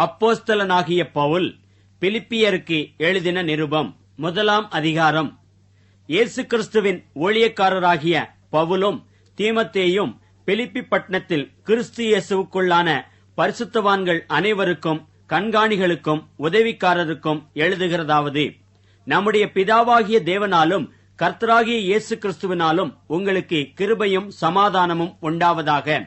அப்போஸ்தலனாகிய பவுல் பிலிப்பியருக்கு எழுதின நிருபம் 1 அதிகாரம். இயேசு கிறிஸ்துவின் ஊழியக்காரராகிய பவுலும் தீமோத்தேயும் பிலிப்பி பட்டணத்தில் கிறிஸ்து இயேசுவுக்குள்ளான பரிசுத்தவான்கள் அனைவருக்கும் கண்காணிகளுக்கும் உதவிக்காரருக்கும் எழுதுகிறதாவது: நம்முடைய பிதாவாகிய தேவனாலும் கர்த்தராகிய இயேசு கிறிஸ்துவினாலும் உங்களுக்கு கிருபையும் சமாதானமும் உண்டாவதாக.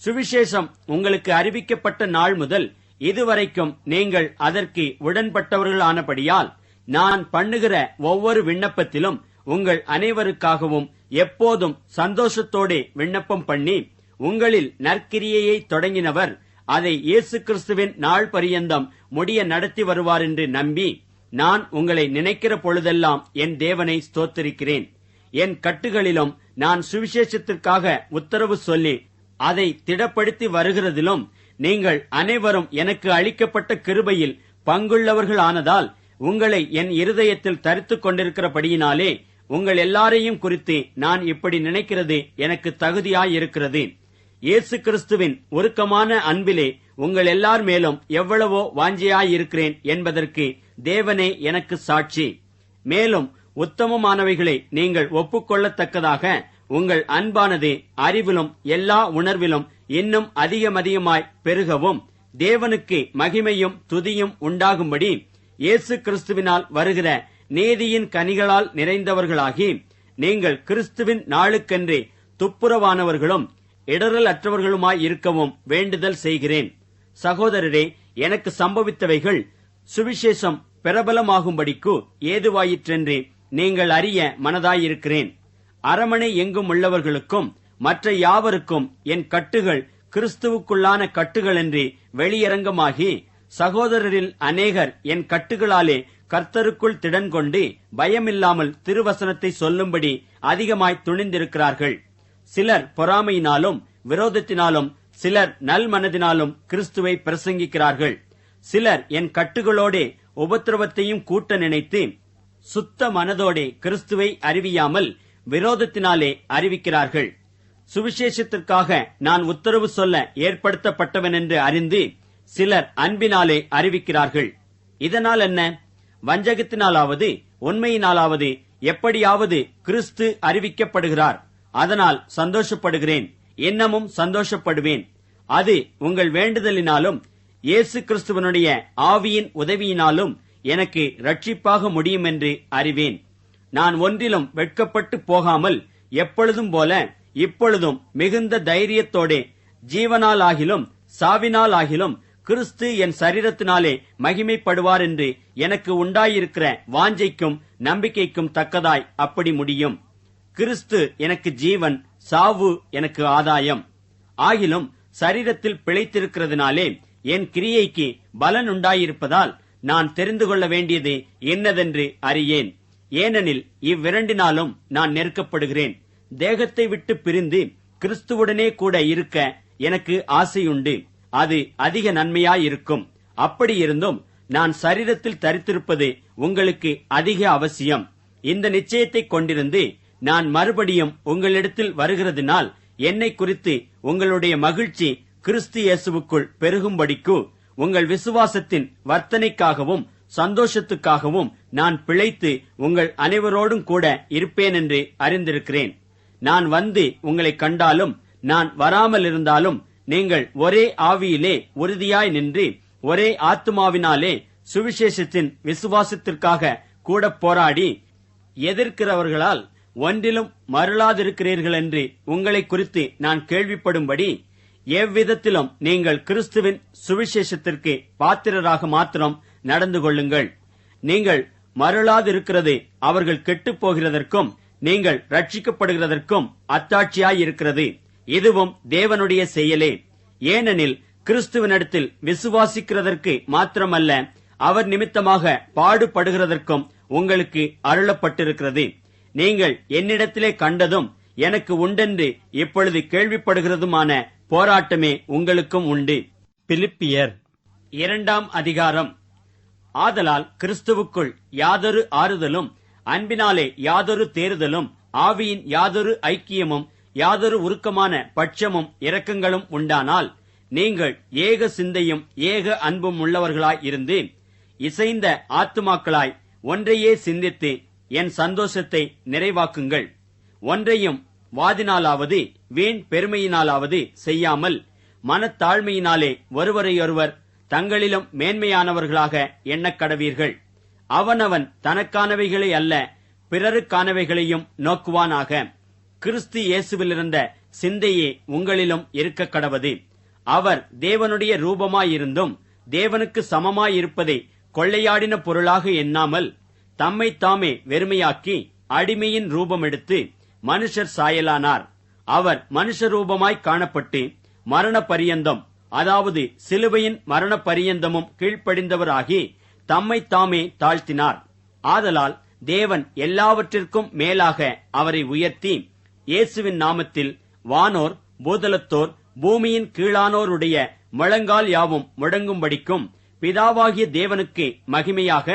சுவிசேஷம் உங்களுக்கு அறிவிக்கப்பட்ட நாள் முதல் இதுவரைக்கும் நீங்கள் அதற்கு உடன்பட்டவர்களானபடியால் நான் பண்ணுகிற ஒவ்வொரு விண்ணப்பத்திலும் உங்கள் அனைவருக்காகவும் எப்போதும் சந்தோஷத்தோடு விண்ணப்பம் பண்ணி, உங்களில் நற்கிரியையை தொடங்கினவர் அதை இயேசு கிறிஸ்துவின் நாள் பரியந்தம் முடிய நடத்தி வருவார் என்று நம்பி, நான் உங்களை நினைக்கிற பொழுதெல்லாம் என் தேவனை ஸ்தோத்திரிக்கிறேன். என் கட்டுகளிலும் நான் சுவிசேஷத்திற்காக உத்தரவு சொல்லி அதை திடப்படுத்தி வருகிறதிலும் நீங்கள் அனைவரும் எனக்கு அளிக்கப்பட்ட கிருபையில் பங்குள்ளவர்களானதால் உங்களை என் இருதயத்தில் தரித்துக் கொண்டிருக்கிறபடியினாலே உங்கள் எல்லாரையும் குறித்து நான் இப்படி நினைக்கிறது எனக்கு தகுதியாயிருக்கிறது. இயேசு கிறிஸ்துவின் உருக்கமான அன்பிலே உங்கள் எல்லார் மேலும் எவ்வளவோ வாஞ்சையாயிருக்கிறேன் என்பதற்கு தேவனே எனக்கு சாட்சி. மேலும் உத்தமமானவைகளை நீங்கள் ஒப்புக்கொள்ளத்தக்கதாக உங்கள் அன்பானது அறிவிலும் எல்லா உணர்விலும் இன்னும் அதிகமாய் பெருகவும், தேவனுக்கு மகிமையும் துதியும் உண்டாகும்படி இயேசு கிறிஸ்துவினால் வருகிற நீதியின் கனிகளால் நிறைந்தவர்களாகி, நீங்கள் கிறிஸ்துவின் நாளுக்கென்று துப்புரவானவர்களும் இடரல் அற்றவர்களுமாய் இருக்கவும் வேண்டுதல் செய்கிறேன். சகோதரரே, எனக்கு சம்பவித்தவைகள் சுவிசேஷம் பிரபலமாகும்படிக்கு ஏதுவாயிற்றென்று நீங்கள் அறிய மனதாயிருக்கிறேன். அரமனை எங்கும் உள்ளவர்களுக்கும் மற்ற யாவருக்கும் என் கட்டுகள் கிறிஸ்துவுக்குள்ளான கட்டுகள் என்று வெளியரங்கமாகி, சகோதரரில் அநேகர் என் கட்டுகளாலே கர்த்தருக்குள் திடன் கொண்டு பயமில்லாமல் திருவசனத்தை சொல்லும்படி அதிகமாய் துணிந்திருக்கிறார்கள். சிலர் பொறாமையினாலும் விரோதத்தினாலும், சிலர் நல் மனதினாலும் கிறிஸ்துவை பிரசங்கிக்கிறார்கள். சிலர் என் கட்டுகளோடே உபத்திரவத்தையும் கூட்ட நினைத்து சுத்த மனதோடே கிறிஸ்துவை அறிவியாமல் விரோதத்தினாலே அறிவிக்கிறார்கள். சுவிசேஷத்திற்காக நான் உத்தரவு சொல்ல ஏற்படுத்தப்பட்டவன் என்று அறிந்து சிலர் அன்பினாலே அறிவிக்கிறார்கள். இதனால் என்ன? வஞ்சகத்தினாலாவது உண்மையினாலாவது எப்படியாவது கிறிஸ்து அறிவிக்கப்படுகிறார். அதனால் சந்தோஷப்படுகிறேன், இன்னமும் சந்தோஷப்படுவேன். அது உங்கள் வேண்டுதலினாலும் இயேசு கிறிஸ்துவனுடைய ஆவியின் உதவியினாலும் எனக்கு ரட்சிப்பாக முடியும் என்று அறிவேன். நான் ஒன்றிலும் வெட்கப்பட்டு போகாமல் எப்பொழுதும் போல இப்பொழுதும் மிகுந்த தைரியத்தோடே ஜீவனாலாகிலும் சாவினாலாகிலும் கிறிஸ்து என் சரீரத்தினாலே மகிமைப்படுவார் என்று எனக்கு உண்டாயிருக்கிற வாஞ்சைக்கும் நம்பிக்கைக்கும் தக்கதாய் அப்படி முடியும். கிறிஸ்து எனக்கு ஜீவன், சாவு எனக்கு ஆதாயம். ஆகிலும் சரீரத்தில் பிழைத்திருக்கிறதுனாலே என் கிரியைக்கு பலன் உண்டாயிருப்பதால் நான் தெரிந்து கொள்ள வேண்டியது என்னதென்று அறியேன். ஏனெனில் இவ்விரண்டினாலும் நான் நெருக்கப்படுகிறேன். தேகத்தை விட்டு பிரிந்து கிறிஸ்துவுடனே கூட இருக்க எனக்கு ஆசையுண்டு. அது அதிக நன்மையாயிருக்கும். அப்படியிருந்தும் நான் சரீரத்தில் தரித்திருப்பது உங்களுக்கு அதிக அவசியம். இந்த நிச்சயத்தை கொண்டிருந்து நான் மறுபடியும் உங்களிடத்தில் வருகிறதினால் என்னை குறித்து உங்களுடைய மகிழ்ச்சி கிறிஸ்து இயேசுவுக்குள் பெருகும்படிக்கு உங்கள் விசுவாசத்தின் வர்த்தனைக்காகவும் சந்தோஷத்துக்காகவும் நான் பிழைத்து உங்கள் அனைவரோடும் கூட இருப்பேன் என்று அறிந்திருக்கிறேன். நான் வந்து உங்களை கண்டாலும் நான் வராமல் இருந்தாலும் நீங்கள் ஒரே ஆவியிலே உறுதியாய் நின்று ஒரே ஆத்துமாவினாலே சுவிசேஷத்தின் விசுவாசத்திற்காக கூட போராடி எதிர்க்கிறவர்களால் ஒன்றிலும் மருளாதிருக்கிறீர்கள் என்று உங்களை குறித்து நான் கேள்விப்படும்படி எவ்விதத்திலும் நீங்கள் கிறிஸ்துவின் சுவிசேஷத்திற்கு பாத்திரராக மாத்திரம் நடந்து கொள்ளுங்கள். நீங்கள் மருளாதிருக்கிறது அவர்கள் கெட்டுப் போகிறதற்கும் நீங்கள் ரட்சிக்கப்படுகிறதற்கும் அத்தாட்சியாயிருக்கிறது. இதுவும் தேவனுடைய செயலே. ஏனெனில் கிறிஸ்துவனிடத்தில் விசுவாசிக்கிறதற்கு மாத்திரமல்ல, அவர் நிமித்தமாக பாடுபடுகிறதற்கும் உங்களுக்கு அருளப்பட்டிருக்கிறது. நீங்கள் என்னிடத்திலே கண்டதும் எனக்கு உண்டென்று இப்பொழுது கேள்விப்படுகிறதுமான போராட்டமே உங்களுக்கும் உண்டு. பிலிப்பியர் 2 அதிகாரம். ஆதலால் கிறிஸ்துவுக்குள் யாதொரு ஆறுதலும் அன்பினாலே யாதொரு தேறுதலும் ஆவியின் யாதொரு ஐக்கியமும் யாதொரு உருக்கமான பட்சமும் இரக்கங்களும் உண்டானால் நீங்கள் ஏக சிந்தையும் ஏக அன்பும் உள்ளவர்களாய் இருந்து இசைந்த ஆத்துமாக்களாய் ஒன்றையே சிந்தித்து என் சந்தோஷத்தை நிறைவாக்குங்கள். ஒன்றையும் வாதினாலாவது வீண் பெருமையினாலாவது செய்யாமல் மனத்தாழ்மையினாலே ஒருவரையொருவர் தங்களிலும் மேன்மையானவர்களாக எண்ணக் கடவீர்கள். அவனவன் தனக்கானவைகளை அல்ல பிறருக்கானவைகளையும் நோக்குவானாக. கிறிஸ்து இயேசுவிலிருந்த சிந்தையே உங்களிலும் இருக்க கடவது. அவர் தேவனுடைய ரூபமாயிருந்தும் தேவனுக்கு சமமாயிருப்பதை கொள்ளையாடின பொருளாக எண்ணாமல் தம்மை தாமே வெறுமையாக்கி அடிமையின் ரூபம் எடுத்து மனுஷர் சாயலானார். அவர் மனுஷ ரூபமாய் காணப்பட்டு மரண பரியந்தம், அதாவது சிலுவையின் மரண பரியந்தமும் கீழ்ப்படிந்தவராகி தம்மை தாமே தாழ்த்தினார். ஆதலால் தேவன் எல்லாவற்றிற்கும் மேலாக அவரை உயர்த்தி இயேசுவின் நாமத்தில் வானோர் பூதலத்தோர் பூமியின் கீழானோருடைய முழங்கால் யாவும் முடங்கும்படிக்கும் பிதாவாகிய தேவனுக்கு மகிமையாக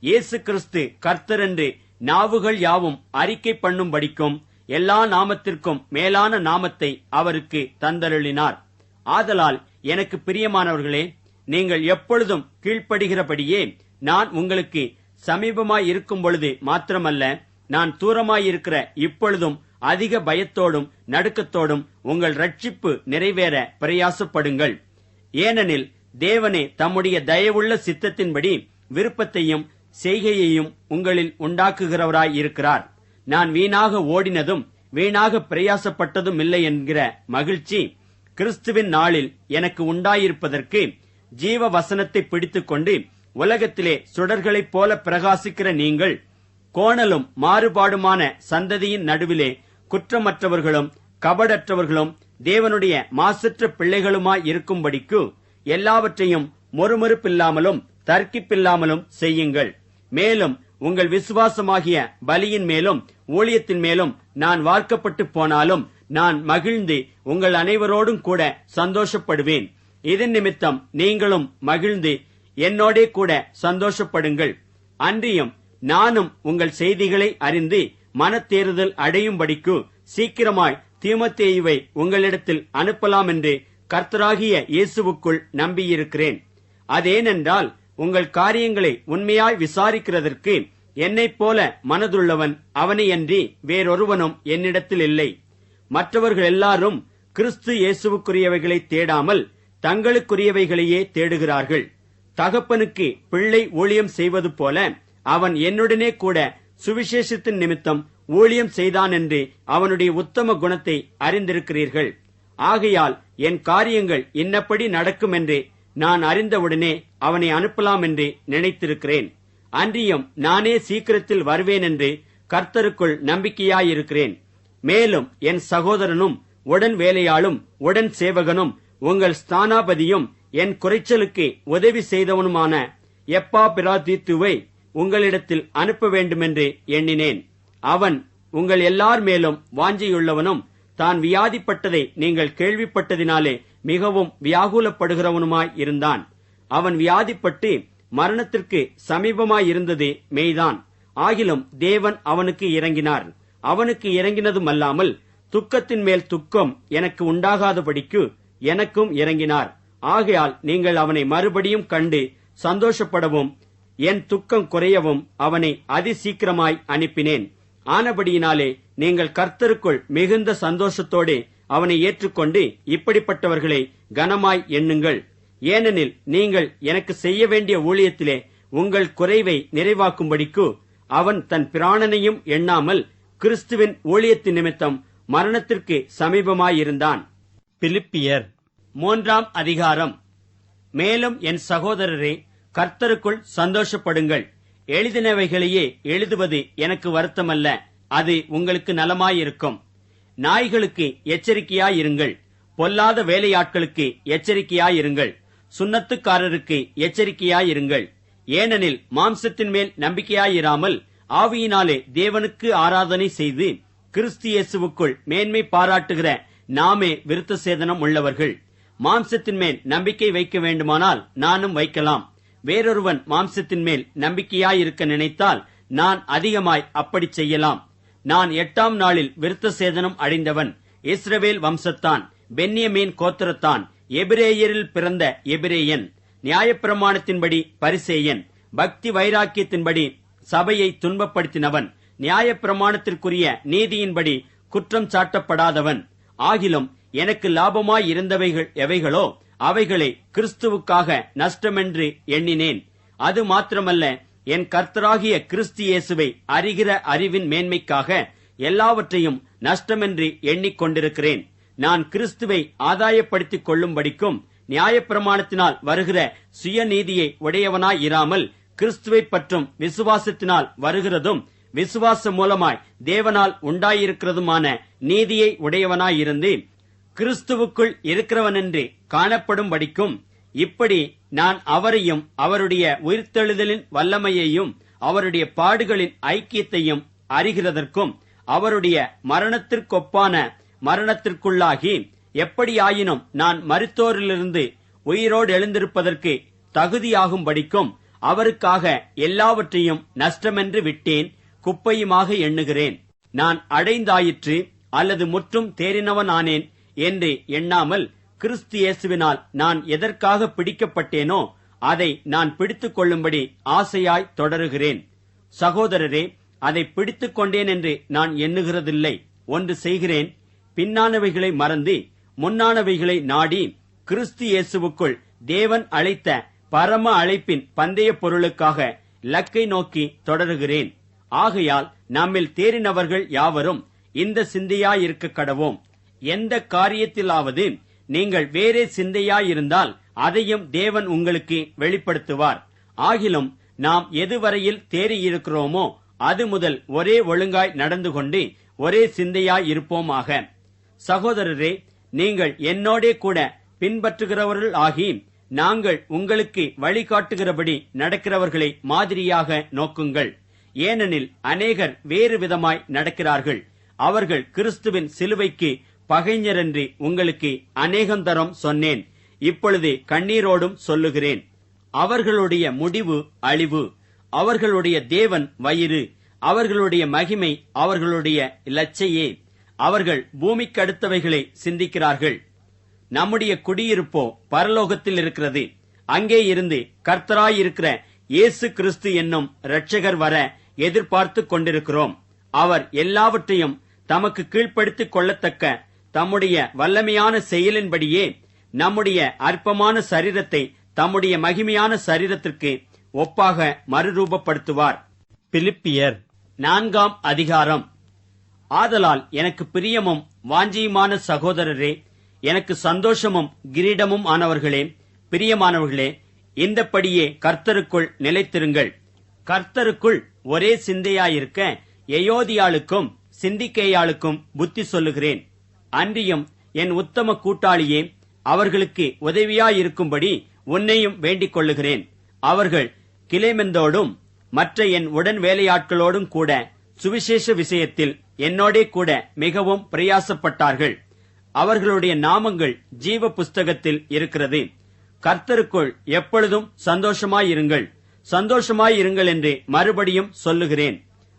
இயேசு கிறிஸ்து கர்த்தர் என்று நாவுகள் யாவும் அறிக்கை பண்ணும்படிக்கும் எல்லா நாமத்திற்கும் மேலான நாமத்தை அவருக்கு தந்தருளினார். ஆதலால் எனக்கு பிரியமானவர்களே, நீங்கள் எப்பொழுதும் கீழ்ப்படுகிறபடியே நான் உங்களுக்கு சமீபமாயிருக்கும் பொழுது மாத்திரமல்ல, நான் தூரமாயிருக்கிற இப்பொழுதும் அதிக பயத்தோடும் நடுக்கத்தோடும் உங்கள் ரட்சிப்பு நிறைவேற பிரயாசப்படுங்கள். ஏனெனில் தேவனே தம்முடைய தயவுள்ள சித்தத்தின்படி விருப்பத்தையும் செய்கையையும் உங்களில் உண்டாக்குகிறவராயிருக்கிறார். நான் வீணாக ஓடினதும் வீணாக பிரயாசப்பட்டதும் இல்லை என்கிற மகிழ்ச்சி கிறிஸ்துவின் நாளில் எனக்கு உண்டாயிருப்பதற்கு ஜீவ வசனத்தை பிடித்துக்கொண்டு உலகத்திலே சுடர்களைப் போல பிரகாசிக்கிற நீங்கள் கோணலும் மாறுபாடுமான சந்ததியின் நடுவிலே குற்றமற்றவர்களும் கபடற்றவர்களும் தேவனுடைய மாசற்ற பிள்ளைகளுமாய் இருக்கும்படிக்கு எல்லாவற்றையும் மொறுமொறுப்பில்லாமலும் தர்க்கிப்பில்லாமலும் செய்யுங்கள். மேலும் உங்கள் விசுவாசமாகிய பலியின் மேலும் ஊழியத்தின் மேலும் நான் வார்க்கப்பட்டு போனாலும் நான் மகிழ்ந்து உங்கள் அனைவரோடும் கூட சந்தோஷப்படுவேன். இதன் நிமித்தம் நீங்களும் மகிழ்ந்து என்னோடே கூட சந்தோஷப்படுங்கள். அன்றியும் நானும் உங்கள் செய்திகளை அறிந்து மனத்தேறுதல் அடையும்படிக்கு சீக்கிரமாய் தீமோத்தேயுவை உங்களிடத்தில் அனுப்பலாம் என்று கர்த்தராகிய இயேசுவுக்குள் நம்பியிருக்கிறேன். அதேனென்றால் உங்கள் காரியங்களை உண்மையாய் விசாரிக்கிறதற்கு என்னைப் போல மனதுள்ளவன் அவனையன்றி வேறொருவனும் என்னிடத்தில் இல்லை. மற்றவர்கள் எல்லாரும் கிறிஸ்து இயேசுவுக்குரியவைகளை தேடாமல் தங்களுக்குரியவைகளையே தேடுகிறார்கள். தகப்பனுக்கு பிள்ளை ஊழியம் செய்வது போல அவன் என்னுடனே கூட சுவிசேஷத்தின் நிமித்தம் ஊழியம் செய்தான் என்று அவனுடைய உத்தம குணத்தை அறிந்திருக்கிறீர்கள். ஆகையால் என் காரியங்கள் இன்னப்படி நடக்கும் என்று நான் அறிந்தவுடனே அவனை அனுப்பலாம் என்று நினைத்திருக்கிறேன். அன்றியும் நானே சீக்கிரத்தில் வருவேன் என்று கர்த்தருக்குள் நம்பிக்கையாயிருக்கிறேன். மேலும் என் சகோதரனும் உடன் வேலையாளும் உடன் சேவகனும் உங்கள் ஸ்தானாபதியும் என் குறைச்சலுக்கு உதவி செய்தவனுமான எப்பாப்பிராதீத்துவை உங்களிடத்தில் அனுப்ப வேண்டுமென்று எண்ணினேன். அவன் உங்கள் எல்லார் மேலும் வாஞ்சையுள்ளவனும் தான் வியாதிப்பட்டதை நீங்கள் கேள்விப்பட்டதினாலே மிகவும் வியாகுலப்படுகிறவனுமாய் இருந்தான். அவன் வியாதிப்பட்டு மரணத்திற்கு சமீபமாயிருந்தது மெய்தான். ஆகிலும் தேவன் அவனுக்கு இறங்கினார். அவனுக்கு இறங்கினதுமல்லாமல் துக்கத்தின் மேல் துக்கம் எனக்கு உண்டாகாதபடிக்கு எனக்கும் இறங்கினார். ஆகையால் நீங்கள் அவனை மறுபடியும் கண்டு சந்தோஷப்படவும் என் துக்கம் குறையவும் அவனை அதிசீக்கிரமாய் அனுப்பினேன். ஆனபடியினாலே நீங்கள் கர்த்தருக்குள் மிகுந்த சந்தோஷத்தோடு அவனை ஏற்றுக்கொண்டு இப்படிப்பட்டவர்களை கனமாய் எண்ணுங்கள். ஏனெனில் நீங்கள் எனக்கு செய்ய வேண்டிய ஊழியத்திலே உங்கள் குறைவை நிறைவாக்கும்படிக்கு அவன் தன் பிராணனையும் எண்ணாமல் கிறிஸ்துவின் ஊழியத்தின் நிமித்தம் மரணத்திற்கு சமீபமாயிருந்தான். பிலிப்பியர் 3 அதிகாரம். மேலும் என் சகோதரரே, கர்த்தருக்குள் சந்தோஷப்படுங்கள். எழுதினவைகளையே எழுதுவது எனக்கு வருத்தமல்ல, அது உங்களுக்கு நலமாயிருக்கும். நாய்களுக்கு எச்சரிக்கையாயிருங்கள், பொல்லாத வேலையாட்களுக்கு எச்சரிக்கையாயிருங்கள், சுன்னத்துக்காரருக்கு எச்சரிக்கையாயிருங்கள். ஏனெனில் மாம்சத்தின் மேல் நம்பிக்கையாயிராமல் ஆவியினாலே தேவனுக்கு ஆராதனை செய்து கிறிஸ்து இயேசுவுக்குள் மேன்மை பாராட்டுகிற நாமே விருத்த சேதனம் உள்ளவர்கள். மாம்சத்தின் மேல் நம்பிக்கை வைக்க வேண்டுமானால் நானும் வைக்கலாம். வேறொருவன் மாம்சத்தின் மேல் நம்பிக்கையாயிருக்க நினைத்தால் நான் அதிகமாய் அப்படி செய்யலாம். நான் 8ஆம் நாளில் விருத்த சேதனம் அடைந்தவன். இஸ்ரவேல் வம்சத்தான், பென்யமீன் கோத்திரத்தான், எபிரேயரில் பிறந்த எபிரேயன், நியாயப்பிரமாணத்தின்படி பரிசேயன், பக்தி வைராக்கியத்தின்படி சபையை துன்பப்படுத்தினவன், நியாயப்பிரமாணத்திற்குரிய நீதியின்படி குற்றம் சாட்டப்படாதவன். ஆகிலும் எனக்கு லாபமாய் இருந்தவைகள் எவைகளோ அவைகளை கிறிஸ்துவுக்காக நஷ்டமென்று எண்ணினேன். அது மாத்திரமல்ல, என் கர்த்தராகிய கிறிஸ்து இயேசுவை அறிகிற அறிவின் மேன்மைக்காக எல்லாவற்றையும் நஷ்டமென்று எண்ணிக்கொண்டிருக்கிறேன். நான் கிறிஸ்துவை ஆதாயப்படுத்திக் கொள்ளும்படிக்கும் நியாயப்பிரமாணத்தினால் வருகிற சுயநீதியை உடையவனாய் இராமல், கிறிஸ்துவை பற்றும் விசுவாசத்தினால் வருகிறதும் விசுவாசம் மூலமாய் தேவனால் உண்டாயிருக்கிறதுமான நீதியை உடையவனாயிருந்து கிறிஸ்துவுக்குள் இருக்கிறவனென்று காணப்படும்படிக்கும், இப்படி நான் அவரையும் அவருடைய உயிர்த்தெழுதலின் வல்லமையையும் அவருடைய பாடுகளின் ஐக்கியத்தையும் அறிகிறதற்கும் அவருடைய மரணத்திற்கொப்பான மரணத்திற்குள்ளாகி எப்படியாயினும் நான் மரித்தோரிலிருந்து உயிரோடு எழுந்திருப்பதற்கு தகுதியாகும்படிக்கும் அவருக்காக எல்லாவற்றையும் நஷ்டமென்று விட்டேன், குப்பையுமாக எண்ணுகிறேன். நான் அடைந்தாயிற்று அல்லது முற்றும் தேறினவனானேன் என்று எண்ணாமல், கிறிஸ்து இயேசுவினால் நான் எதற்காக பிடிக்கப்பட்டேனோ அதை நான் பிடித்துக் கொள்ளும்படி ஆசையாய் தொடருகிறேன். சகோதரரே, அதை பிடித்துக் கொண்டேன் என்று நான் எண்ணுகிறதில்லை. ஒன்று செய்கிறேன், பின்னானவைகளை மறந்து முன்னானவைகளை நாடி கிறிஸ்து இயேசுவுக்குள் தேவன் அழைத்த பரம அழைப்பின் பந்தய பொருளுக்காக இலக்கை நோக்கி தொடருகிறேன். ஆகையால் நம்மில் தேறினவர்கள் யாவரும் இந்த சிந்தையாயிருக்க கடவோம். எந்த காரியத்திலாவது நீங்கள் வேறே சிந்தையாயிருந்தால் அதையும் தேவன் உங்களுக்கு வெளிப்படுத்துவார். ஆகிலும் நாம் எதுவரையில் தேறியிருக்கிறோமோ அது முதல் ஒரே ஒழுங்காய் நடந்து கொண்டு ஒரே சிந்தையாயிருப்போமாக. சகோதரரே, நீங்கள் என்னோடே கூட பின்பற்றுகிறவர்கள் ஆகி நாங்கள் உங்களுக்கு வழிகாட்டுகிறபடி நடக்கிறவர்களை மாதிரியாக நோக்குங்கள். ஏனெனில் அநேகர் வேறு விதமாய் நடக்கிறார்கள். அவர்கள் கிறிஸ்துவின் சிலுவைக்கு பகைஞரென்று உங்களுக்கு அநேகந்தரம் சொன்னேன். இப்பொழுது கண்ணீரோடும் சொல்லுகிறேன். அவர்களுடைய முடிவு அழிவு, அவர்களுடைய தேவன் வயிறு, அவர்களுடைய மகிமை அவர்களுடைய இலச்சையே. அவர்கள் பூமிக்கு அடுத்தவைகளை சிந்திக்கிறார்கள். நம்முடைய குடியிருப்போ பரலோகத்தில் இருக்கிறது. அங்கே இருந்து கர்த்தராயிருக்கிற இயேசு கிறிஸ்து என்னும் இரட்சகர் வர எதிர்பார்த்துக் கொண்டிருக்கிறோம். அவர் எல்லாவற்றையும் தமக்கு கீழ்ப்படுத்திக் கொள்ளத்தக்க தம்முடைய வல்லமையான செயலின்படியே நம்முடைய அற்பமான சரீரத்தை தம்முடைய மகிமையான சரீரத்திற்கு ஒப்பாக மறுரூபப்படுத்துவார். பிலிப்பியர் 4ஆம் அதிகாரம். ஆதலால் எனக்கு பிரியமும் வாஞ்சியுமான சகோதரரே, எனக்கு சந்தோஷமும் கிரீடமும் ஆனவர்களே, பிரியமானவர்களே, இந்தப்படியே கர்த்தருக்குள் நிலைத்திருங்கள். கர்த்தருக்குள் ஒரே சிந்தையாயிருக்க எயோதியாளுக்கும் சிந்திக்கேயாளுக்கும் புத்தி சொல்லுகிறேன். அன்றியும் என் உத்தம கூட்டாளியே, அவர்களுக்கு உதவியாயிருக்கும்படி உன்னையும் வேண்டிக் கொள்ளுகிறேன். அவர்கள் கிலேமெந்தோடும் மற்ற என் உடன் வேலையாட்களோடும் கூட சுவிசேஷ விஷயத்தில் என்னோடே கூட மிகவும் பிரயாசப்பட்டார்கள். அவர்களுடைய நாமங்கள் ஜீவ புஸ்தகத்தில் இருக்கிறது. கர்த்தருக்குள் எப்பொழுதும் சந்தோஷமாயிருங்கள், சந்தோஷமாயிருங்கள் என்று மறுபடியும் சொல்லுகிறேன்.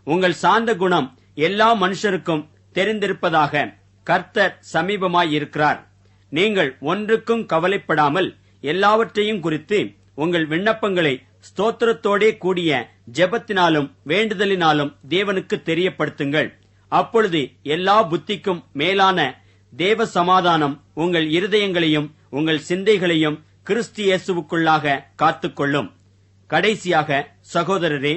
உங்கள் சாந்த குணம் எல்லா மனுஷருக்கும் தெரிந்திருப்பதாக. கர்த்தர் சமீபமாயிருக்கிறார். நீங்கள் ஒன்றுக்கும் கவலைப்படாமல் எல்லாவற்றையும் குறித்து உங்கள் விண்ணப்பங்களை ஸ்தோத்திரத்தோடே கூடிய ஜெபத்தினாலும் வேண்டுதலினாலும் தேவனுக்கு தெரியப்படுத்துங்கள். அப்பொழுது எல்லா புத்திக்கும் மேலான தேவ சமாதானம் உங்கள் இருதயங்களையும் உங்கள் சிந்தைகளையும் கிறிஸ்து இயேசுவுக்குள்ளாக காத்துக்கொள்ளும். கடைசியாக சகோதரரே,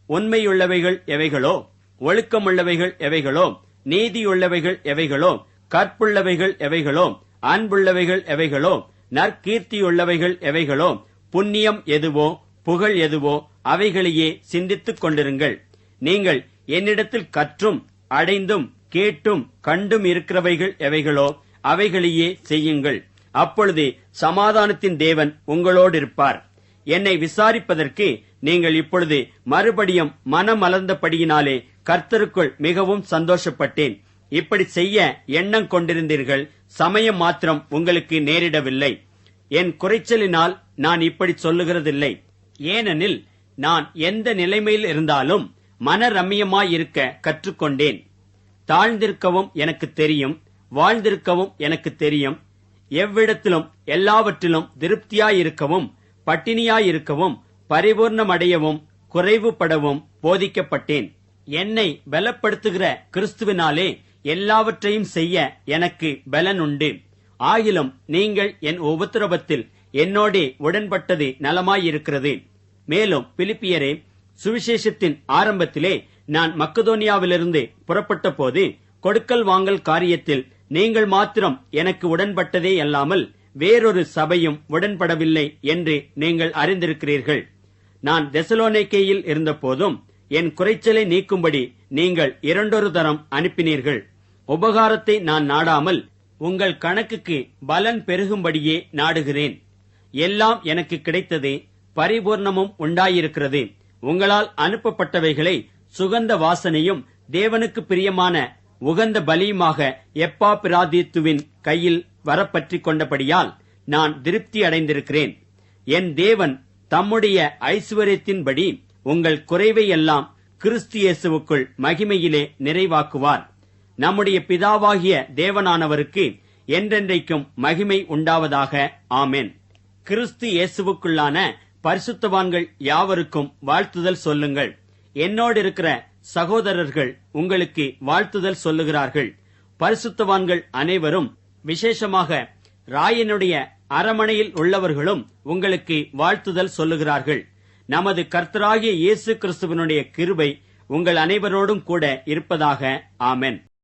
உண்மையுள்ளவைகள் எவைகளோ, ஒழுக்கமுள்ளவைகள் எவைகளோ, நீதியுள்ளவைகள் எவைகளோ, கற்புள்ளவைகள் எவைகளோ, அன்புள்ளவைகள் எவைகளோ, நற்கீர்த்தியுள்ளவைகள் எவைகளோ, புண்ணியம் எதுவோ, புகழ் எதுவோ, அவைகளையே சிந்தித்துக் கொண்டிருங்கள். நீங்கள் என்னிடத்தில் கற்றும் அடைந்தும் கேட்டும் கண்டும் இருக்கிறவைகள் எவைகளோ அவைகளையே செய்யுங்கள். அப்பொழுது சமாதானத்தின் தேவன் உங்களோடு இருப்பார். என்னை விசாரிப்பதற்கு நீங்கள் இப்பொழுது மறுபடியும் மனமலர்ந்தபடியினாலே கர்த்தருக்குள் மிகவும் சந்தோஷப்பட்டேன். இப்படி செய்ய எண்ணம் கொண்டிருந்தீர்கள், சமயம் மாத்திரம் உங்களுக்கு நேரிடவில்லை. என் குறைச்சலினால் நான் இப்படி சொல்லுகிறதில்லை. ஏனெனில் நான் எந்த நிலைமையில் இருந்தாலும் மனரம்யமாயிருக்க கற்றுக்கொண்டேன். தாழ்ந்திருக்கவும் எனக்கு தெரியும், வாழ்ந்திருக்கவும் எனக்கு தெரியும். எவ்விடத்திலும் எல்லாவற்றிலும் திருப்தியாயிருக்கவும் பட்டினியாயிருக்கவும் பரிபூர்ணமடையவும் குறைவுபடவும் போதிக்கப்பட்டேன். என்னை பலப்படுத்துகிற கிறிஸ்துவினாலே எல்லாவற்றையும் செய்ய எனக்கு பலன் உண்டு. ஆகிலும் நீங்கள் என் உபத்திரவத்தில் என்னோடே உடன்பட்டது நலமாயிருக்கிறது. மேலும் பிலிப்பியரே, சுவிசேஷத்தின் ஆரம்பத்திலே நான் மக்கதோனியாவிலிருந்து புறப்பட்ட போது கொடுக்கல் வாங்கல் காரியத்தில் நீங்கள் மாத்திரம் எனக்கு உடன்பட்டதே அல்லாமல் வேறொரு சபையும் உடன்படவில்லை என்று நீங்கள் அறிந்திருக்கிறீர்கள். நான் தெசலோனிக்கேயில் இருந்த போதும் என் குறைச்சலை நீக்கும்படி நீங்கள் 2 தரம் அனுப்பினீர்கள். உபகாரத்தை நான் நாடாமல் உங்கள் கணக்குக்கு பலன் பெருகும்படியே நாடுகிறேன். எல்லாம் எனக்கு கிடைத்தது, பரிபூர்ணமும் உண்டாயிருக்கிறது. உங்களால் அனுப்பப்பட்டவைகளை சுகந்த வாசனையும் தேவனுக்கு பிரியமான உகந்த பலியுமாக எப்பாப்பிராதீத்துவின் கையில் வரப்பற்றி கொண்டபடியால் நான் திருப்தி அடைந்திருக்கிறேன். என் தேவன் தம்முடைய ஐசுவரியத்தின்படி உங்கள் குறைவை எல்லாம் கிறிஸ்து இயேசுவுக்குள் மகிமையிலே நிறைவாக்குவார். நம்முடைய பிதாவாகிய தேவனானவருக்கு என்றென்றைக்கும் மகிமை உண்டாவதாக. ஆமென். கிறிஸ்து இயேசுவுக்குள்ளான பரிசுத்தவான்கள் யாவருக்கும் வாழ்த்துதல் சொல்லுங்கள். என்னோடு இருக்கிற சகோதரர்கள் உங்களுக்கு வாழ்த்துதல் சொல்லுகிறார்கள். பரிசுத்தவான்கள் அனைவரும், விசேஷமாக ராயனுடைய அரமனையில் உள்ளவர்களும் உங்களுக்கு வாழ்த்துதல் சொல்லுகிறார்கள். நமது கர்த்தராகிய இயேசு கிறிஸ்துவினுடைய கிருபை உங்கள் அனைவரோடும் கூட இருப்பதாக. ஆமென்.